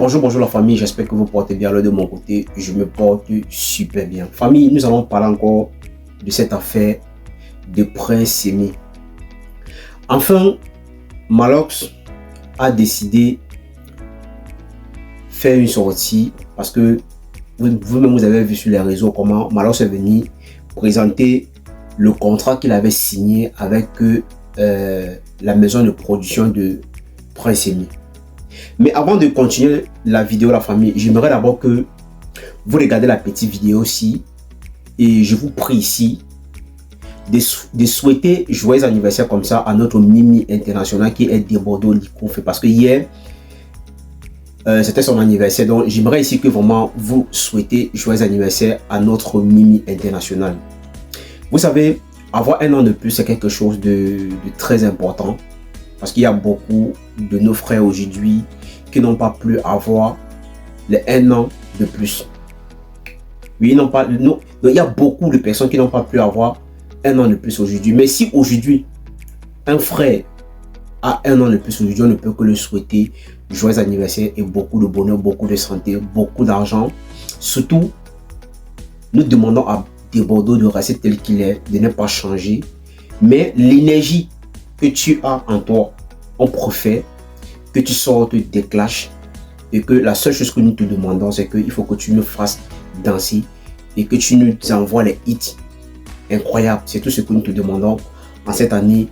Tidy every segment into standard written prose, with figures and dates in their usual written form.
Bonjour la famille, j'espère que vous portez bien. De mon côté, je me porte super bien. Famille, nous allons parler encore de cette affaire de Prince Semi. Enfin, Malox a décidé de faire une sortie parce que vous-même vous avez vu sur les réseaux comment Malox est venu présenter le contrat qu'il avait signé avec la maison de production de Prince Semi. Mais avant de continuer la vidéo, la famille, j'aimerais d'abord que vous regardez la petite vidéo aussi. Et je vous prie ici de souhaiter joyeux anniversaire comme ça à notre Mimi international qui est de Bordeaux Likoufé. Parce que hier, c'était son anniversaire. Donc j'aimerais ici que vraiment vous souhaitez joyeux anniversaire à notre Mimi international. Vous savez, avoir un an de plus, c'est quelque chose de très important. Parce qu'il y a beaucoup de nos frères aujourd'hui qui n'ont pas pu avoir les 1 an de plus. Oui, il y a beaucoup de personnes qui n'ont pas pu avoir 1 an de plus aujourd'hui. Mais si aujourd'hui, un frère a 1 an de plus aujourd'hui, on ne peut que le souhaiter joyeux anniversaire et beaucoup de bonheur, beaucoup de santé, beaucoup d'argent. Surtout, nous demandons à De Bordeaux de rester tel qu'il est, de ne pas changer. Mais l'énergie que tu as en toi, on préfère que tu sortes des clashs et que la seule chose que nous te demandons, c'est qu'il faut que tu nous fasses danser et que tu nous envoies les hits incroyables. C'est tout ce que nous te demandons en cette année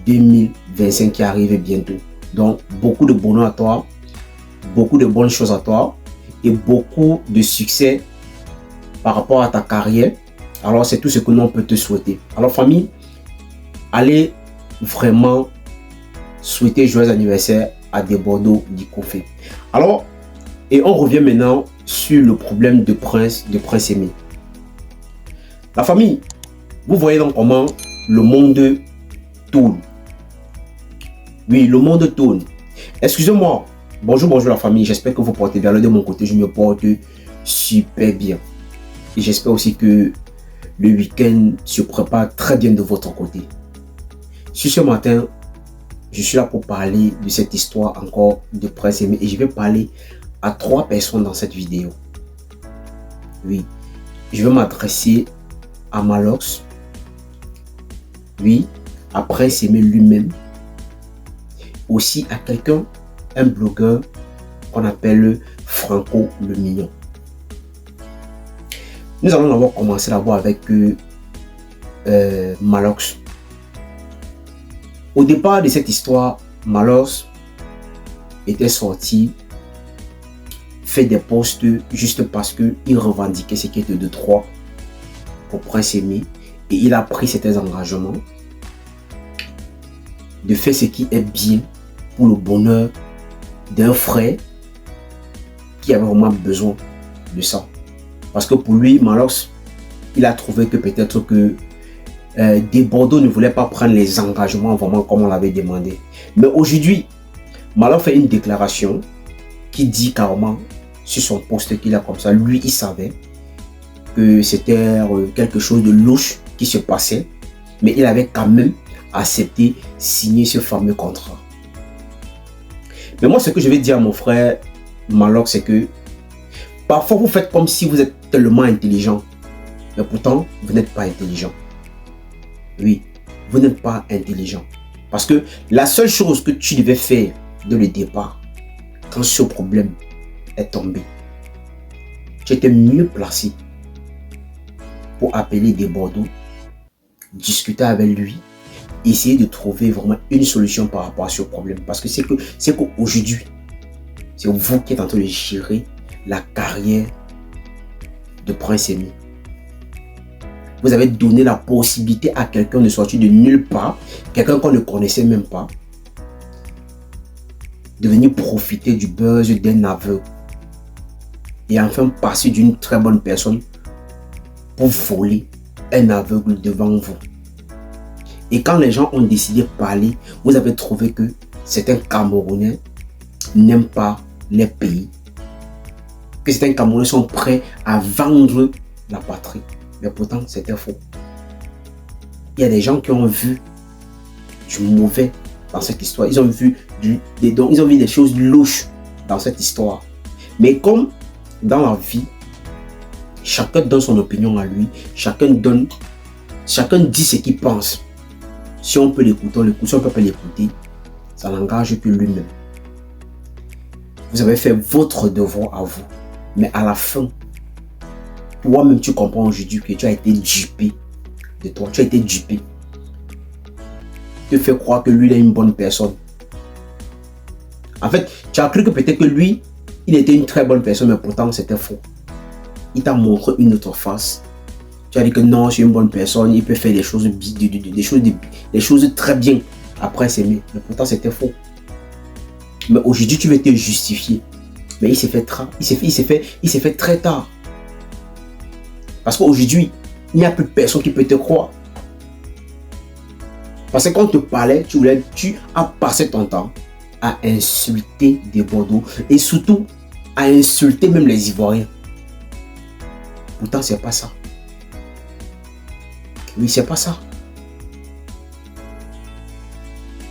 2025 qui arrive bientôt. Donc, beaucoup de bonheur à toi, beaucoup de bonnes choses à toi et beaucoup de succès par rapport à ta carrière. Alors, c'est tout ce que nous on peut te souhaiter. Alors, famille, allez vraiment souhaiter joyeux anniversaire à De Bordeaux Likoufé. Alors, et on revient maintenant sur le problème de Prince Semi. La famille, vous voyez donc comment le monde tourne. Oui, le monde tourne. Excusez-moi. Bonjour la famille. J'espère que vous portez bien. De mon côté, je me porte super bien. Et j'espère aussi que le week-end se prépare très bien de votre côté. Sur ce matin, je suis là pour parler de cette histoire encore de Prince Semi et je vais parler à 3 personnes dans cette vidéo. Oui, je vais m'adresser à Malox, oui, à Prince Semi lui-même, aussi à quelqu'un, un blogueur qu'on appelle Franco le Mignon. Nous allons d'abord commencer d'abord avec Malox. Au départ de cette histoire, Malox était sorti, fait des posts juste parce qu'il revendiquait ce qui était de droit pour Prince Semi et il a pris certains engagements de faire ce qui est bien pour le bonheur d'un frère qui avait vraiment besoin de ça. Parce que pour lui, Malox, il a trouvé que peut-être que De Bordeaux ne voulait pas prendre les engagements vraiment comme on l'avait demandé. Mais aujourd'hui, Malox fait une déclaration qui dit carrément sur son post qu'il a comme ça. Lui, il savait que c'était quelque chose de louche qui se passait. Mais il avait quand même accepté signer ce fameux contrat. Mais moi, ce que je vais dire à mon frère Malox, c'est que parfois vous faites comme si vous êtes tellement intelligent. Mais pourtant, vous n'êtes pas intelligent. Oui, vous n'êtes pas intelligent. Parce que la seule chose que tu devais faire dès le départ, quand ce problème est tombé, tu étais mieux placé pour appeler De Bordeaux, discuter avec lui, essayer de trouver vraiment une solution par rapport à ce problème. Parce que c'est qu'aujourd'hui, c'est vous qui êtes en train de gérer la carrière de Prince Semi. Vous avez donné la possibilité à quelqu'un de sortir de nulle part, quelqu'un qu'on ne connaissait même pas, de venir profiter du buzz d'un aveugle et enfin passer d'une très bonne personne pour voler un aveugle devant vous. Et quand les gens ont décidé de parler, vous avez trouvé que certains Camerounais n'aiment pas les pays, que certains Camerounais sont prêts à vendre la patrie. Mais pourtant, c'était faux. Il y a des gens qui ont vu du mauvais dans cette histoire. Ils ont vu des choses louches dans cette histoire. Mais comme dans la vie, chacun donne son opinion à lui, chacun dit ce qu'il pense. Si on peut l'écouter, on l'écoute. Si on ne peut pas l'écouter, ça n'engage que lui-même. Vous avez fait votre devoir à vous. Mais à la fin, toi-même, tu comprends aujourd'hui que tu as été dupé de toi. Tu as été dupé. Tu te fais croire que lui, il est une bonne personne. En fait, tu as cru que peut-être que lui, il était une très bonne personne, mais pourtant, c'était faux. Il t'a montré une autre face. Tu as dit que non, c'est une bonne personne, il peut faire des choses très bien après s'aimer. Mais pourtant, c'était faux. Mais aujourd'hui, tu veux te justifier. Mais il s'est fait très tard. Parce qu'aujourd'hui, il n'y a plus personne qui peut te croire. Parce que quand on te parlait, tu as passé ton temps à insulter des Bordeaux et surtout à insulter même les Ivoiriens. Pourtant, c'est pas ça. Oui, c'est pas ça.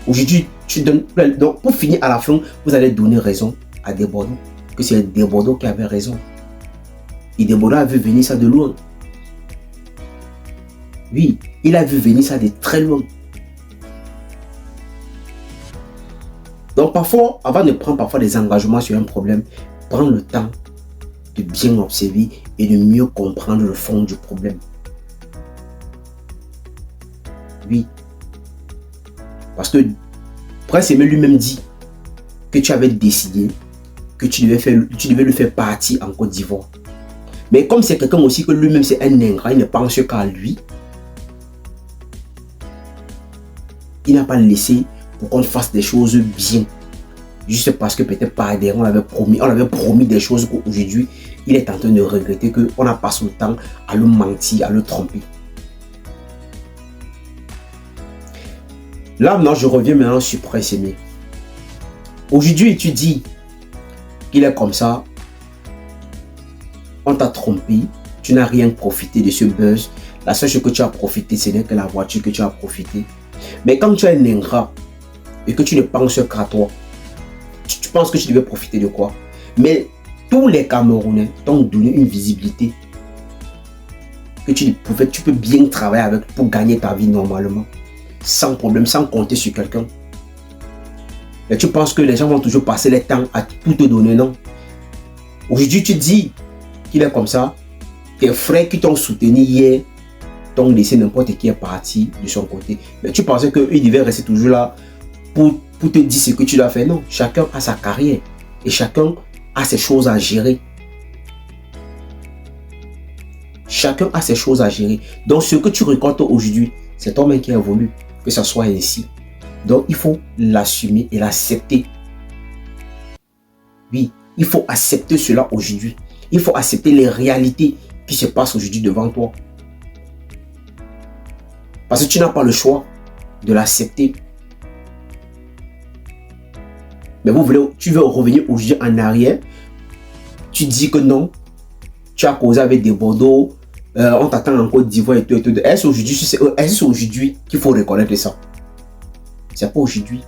Aujourd'hui, tu donnes. Donc, pour finir, à la fin, vous allez donner raison à des Bordeaux. Que c'est des Bordeaux qui avaient raison. Et des Bordeaux a vu venir ça de loin. Oui, il a vu venir ça de très loin. Donc, parfois, avant de prendre des engagements sur un problème, prends le temps de bien observer et de mieux comprendre le fond du problème. Oui. Parce que Prince Aimé lui-même dit que tu avais décidé que tu devais le faire partir en Côte d'Ivoire. Mais comme c'est quelqu'un aussi que lui-même c'est un ingrat, il ne pense qu'à lui, il n'a pas laissé pour qu'on fasse des choses bien. Juste parce que peut-être par derrière on avait promis des choses qu'aujourd'hui il est en train de regretter, qu'on a passé le temps à le mentir, à le tromper. Là maintenant, je reviens maintenant sur Prince Aimé. Aujourd'hui, tu dis qu'il est comme ça. On t'a trompé. Tu n'as rien profité de ce buzz. La seule chose que tu as profité, ce n'est que la voiture que tu as profité. Mais quand tu es un ingrat et que tu ne penses qu'à toi, tu penses que tu devais profiter de quoi? Mais tous les Camerounais t'ont donné une visibilité que tu peux bien travailler avec pour gagner ta vie normalement. Sans problème, sans compter sur quelqu'un. Et tu penses que les gens vont toujours passer le temps à tout te donner, non? Aujourd'hui, tu dis qu'il est comme ça. Tes frères qui t'ont soutenu hier t'ont laissé, n'importe qui est parti de son côté. Mais tu pensais qu'il devait rester toujours là pour te dire ce que tu dois faire. Non, chacun a sa carrière et chacun a ses choses à gérer. Chacun a ses choses à gérer. Donc, ce que tu récoltes aujourd'hui, c'est toi-même qui a voulu que ça soit ainsi. Donc, il faut l'assumer et l'accepter. Oui, il faut accepter cela aujourd'hui. Il faut accepter les réalités qui se passent aujourd'hui devant toi. Parce que tu n'as pas le choix de l'accepter. Mais tu veux revenir aujourd'hui en arrière. Tu dis que non, tu as causé avec des Bordeaux. On t'attend en Côte d'Ivoire et tout. Est-ce aujourd'hui qu'il faut reconnaître ça? C'est pas aujourd'hui.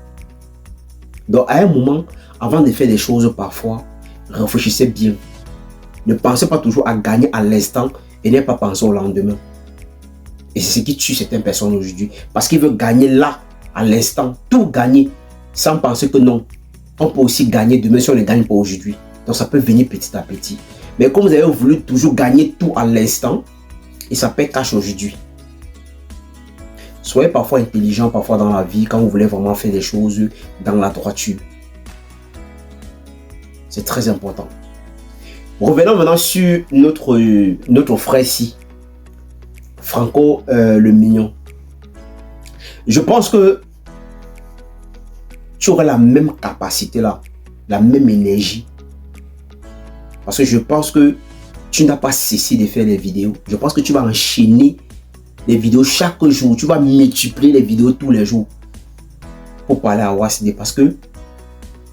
Donc à un moment, avant de faire des choses parfois, réfléchissez bien. Ne pensez pas toujours à gagner à l'instant et ne pas penser au lendemain. Et c'est ce qui tue certaines personnes aujourd'hui. Parce qu'ils veulent gagner là, à l'instant, tout gagner, sans penser que non. On peut aussi gagner demain si on ne gagne pas aujourd'hui. Donc ça peut venir petit à petit. Mais comme vous avez voulu toujours gagner tout à l'instant, et ça peut cacher aujourd'hui. Soyez parfois intelligent, parfois dans la vie, quand vous voulez vraiment faire des choses dans la droiture. C'est très important. Revenons maintenant sur notre frère ici, Franco le Mignon. Je pense que tu aurais la même capacité là, la même énergie. Parce que je pense que tu n'as pas cessé de faire des vidéos. Je pense que tu vas enchaîner les vidéos chaque jour. Tu vas multiplier les vidéos tous les jours pour parler à WASD. Parce que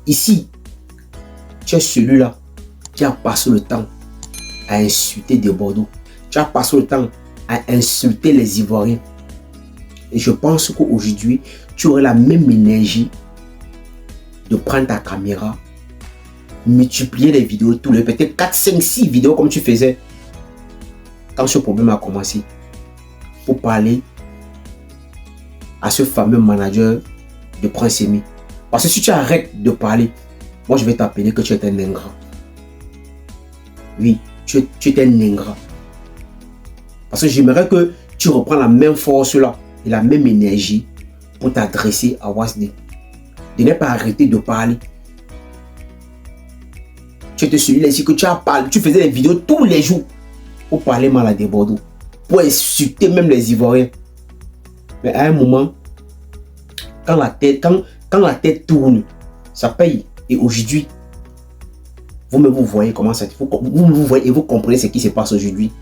ici, tu es celui-là qui a passé le temps à insulter des Bordeaux. Tu as passé le temps à insulter les Ivoiriens. Et je pense qu'aujourd'hui, tu aurais la même énergie de prendre ta caméra multiplier les vidéos, tous les peut-être 4, 5, 6 vidéos comme tu faisais quand ce problème a commencé, pour parler à ce fameux manager de Prince Semi. Parce que si tu arrêtes de parler, moi je vais t'appeler que tu es un ingrat. Oui, tu es un ingrat. Parce que j'aimerais que tu reprends la même force là et la même énergie pour t'adresser à Wasdi. De ne pas arrêter de parler. Tu étais celui-là ici que tu as parlé, tu faisais des vidéos tous les jours pour parler mal à des Bordeaux, pour insulter même les Ivoiriens. Mais à un moment, quand la tête tourne, ça paye. Et aujourd'hui, vous-même vous voyez comment ça, vous voyez et vous comprenez ce qui se passe aujourd'hui.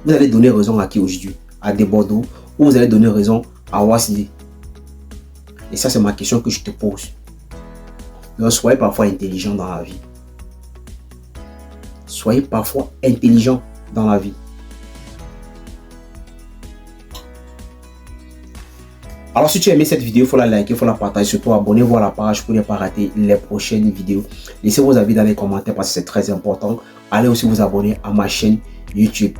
Vous allez donner raison à qui aujourd'hui? À des Bordeaux, ou vous allez donner raison à Wasdi? Et ça, c'est ma question que je te pose. Donc, soyez parfois intelligent dans la vie. Soyez parfois intelligent dans la vie. Alors si tu as aimé cette vidéo, il faut la liker, il faut la partager, surtout abonnez-vous à la page pour ne pas rater les prochaines vidéos. Laissez vos avis dans les commentaires parce que c'est très important. Allez aussi vous abonner à ma chaîne YouTube.